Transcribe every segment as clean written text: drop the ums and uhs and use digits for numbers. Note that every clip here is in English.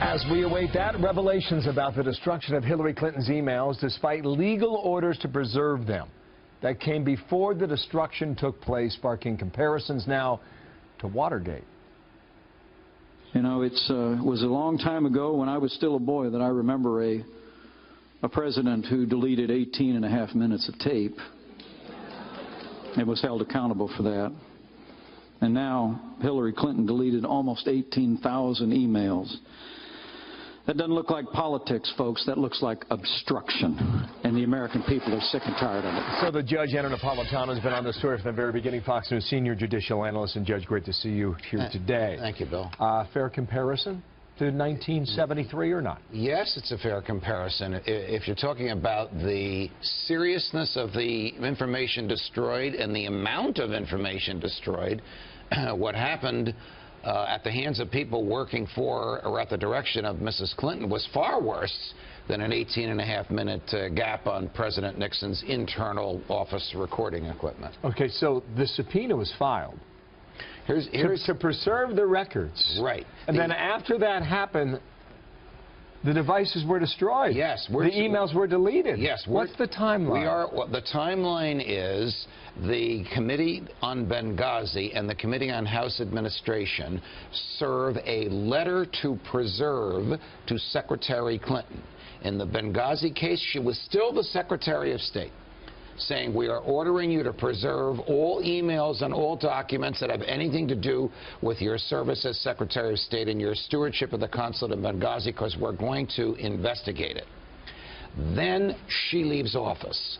As we await that, revelations about the destruction of Hillary Clinton's emails despite legal orders to preserve them. That came before the destruction took place, sparking comparisons now to Watergate. You know, it was a long time ago when I was still a boy that I remember a president who deleted 18.5 minutes of tape and was held accountable for that. And now Hillary Clinton deleted almost 18,000 emails. That doesn't look like politics, folks. That looks like obstruction. And the American people are sick and tired of it. So the judge, Napolitano, has been on the story from the very beginning. Fox News senior judicial analyst. And Judge, great to see you here today. Thank you, Bill. Fair comparison to 1973 or not? Yes, it's a fair comparison. If you're talking about the seriousness of the information destroyed and the amount of information destroyed, what happened at the hands of people working for or at the direction of Mrs. Clinton was far worse than an 18.5 minute gap on President Nixon's internal office recording equipment. Okay, so the subpoena was filed. Here's to preserve the records. Right. And then after that happened, the devices were destroyed. Yes. The emails were deleted. Yes. What's the timeline? The timeline is the Committee on Benghazi and the Committee on House Administration serve a letter to preserve to Secretary Clinton. In the Benghazi case, she was still the Secretary of State, saying we are ordering you to preserve all emails and all documents that have anything to do with your service as Secretary of State and your stewardship of the consulate in Benghazi, because we're going to investigate it. Then she leaves office.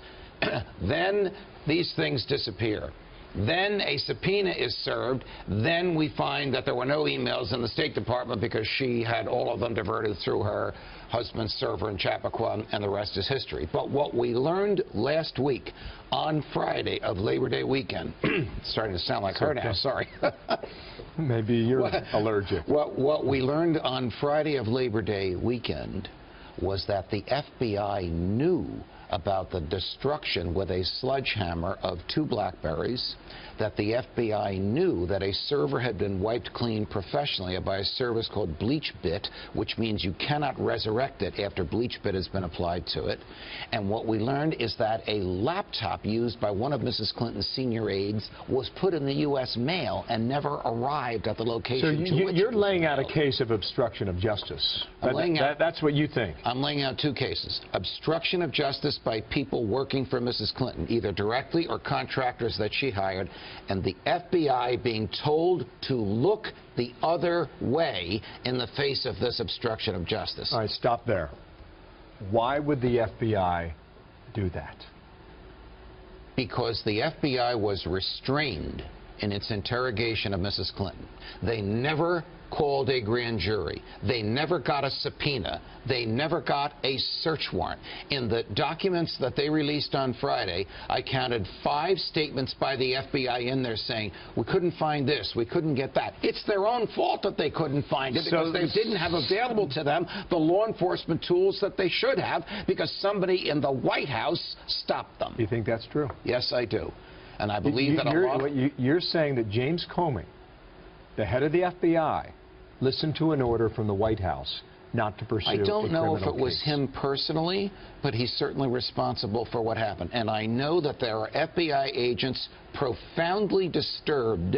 Then these things disappear. Then a subpoena is served. Then we find that there were no emails in the State Department because she had all of them diverted through her husband's server in Chappaqua, and the rest is history. But what we learned last week on Friday of Labor Day weekend, it's starting to sound like her now, sorry. Maybe you're allergic. What we learned on Friday of Labor Day weekend was that the FBI knew about the destruction with a sledgehammer of 2 BlackBerries, that the FBI knew that a server had been wiped clean professionally by a service called BleachBit, which means you cannot resurrect it after BleachBit has been applied to it. And what we learned is that a laptop used by one of Mrs. Clinton's senior aides was put in the U.S. mail and never arrived at the location to which you're laying out a case of obstruction of justice. That's what you think. I'm laying out 2 cases. Obstruction of justice by people working for Mrs. Clinton, either directly or contractors that she hired, and the FBI being told to look the other way in the face of this obstruction of justice. All right, stop there. Why would the FBI do that? Because the FBI was restrained in its interrogation of Mrs. Clinton. They never called a grand jury. They never got a subpoena. They never got a search warrant. In the documents that they released on Friday, I counted 5 statements by the FBI in there saying, we couldn't find this, we couldn't get that. It's their own fault that they couldn't find it, because they didn't have available to them the law enforcement tools that they should have, because somebody in the White House stopped them. You think that's true? Yes, I do. And I believe that you're saying that James Comey, the head of the FBI, listened to an order from the White House not to pursue a criminal case. I don't know if it was him personally, but he's certainly responsible for what happened. And I know that there are FBI agents profoundly disturbed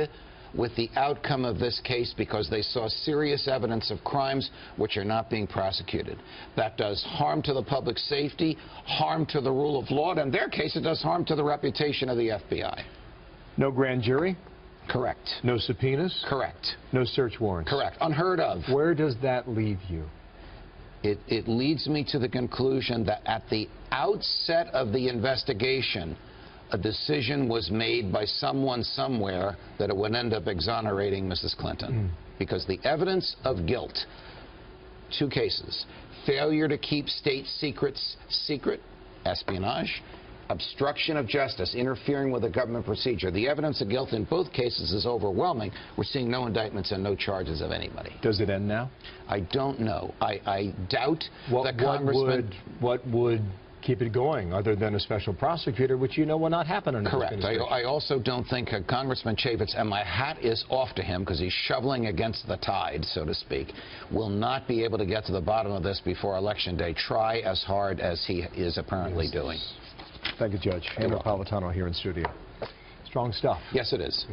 with the outcome of this case because they saw serious evidence of crimes which are not being prosecuted. That does harm to the public safety, harm to the rule of law, and in their case it does harm to the reputation of the FBI. No grand jury? Correct. No subpoenas? Correct. No search warrants? Correct. Unheard of. Where does that leave you? It leads me to the conclusion that at the outset of the investigation, a decision was made by someone somewhere that it would end up exonerating Mrs. Clinton. Because the evidence of guilt, 2 cases, failure to keep state secrets secret, espionage, obstruction of justice, interfering with a government procedure. The evidence of guilt in both cases is overwhelming. We're seeing no indictments and no charges of anybody. Does it end now? I don't know. I doubt that Congressman... What would keep it going, other than a special prosecutor, which you know will not happen in this Correct. administration. I also don't think Congressman Chaffetz, and my hat is off to him because he's shoveling against the tide, so to speak, will not be able to get to the bottom of this before Election Day. Try as hard as he is apparently doing. Thank you, Judge. Napolitano here in studio. Strong stuff. Yes, it is.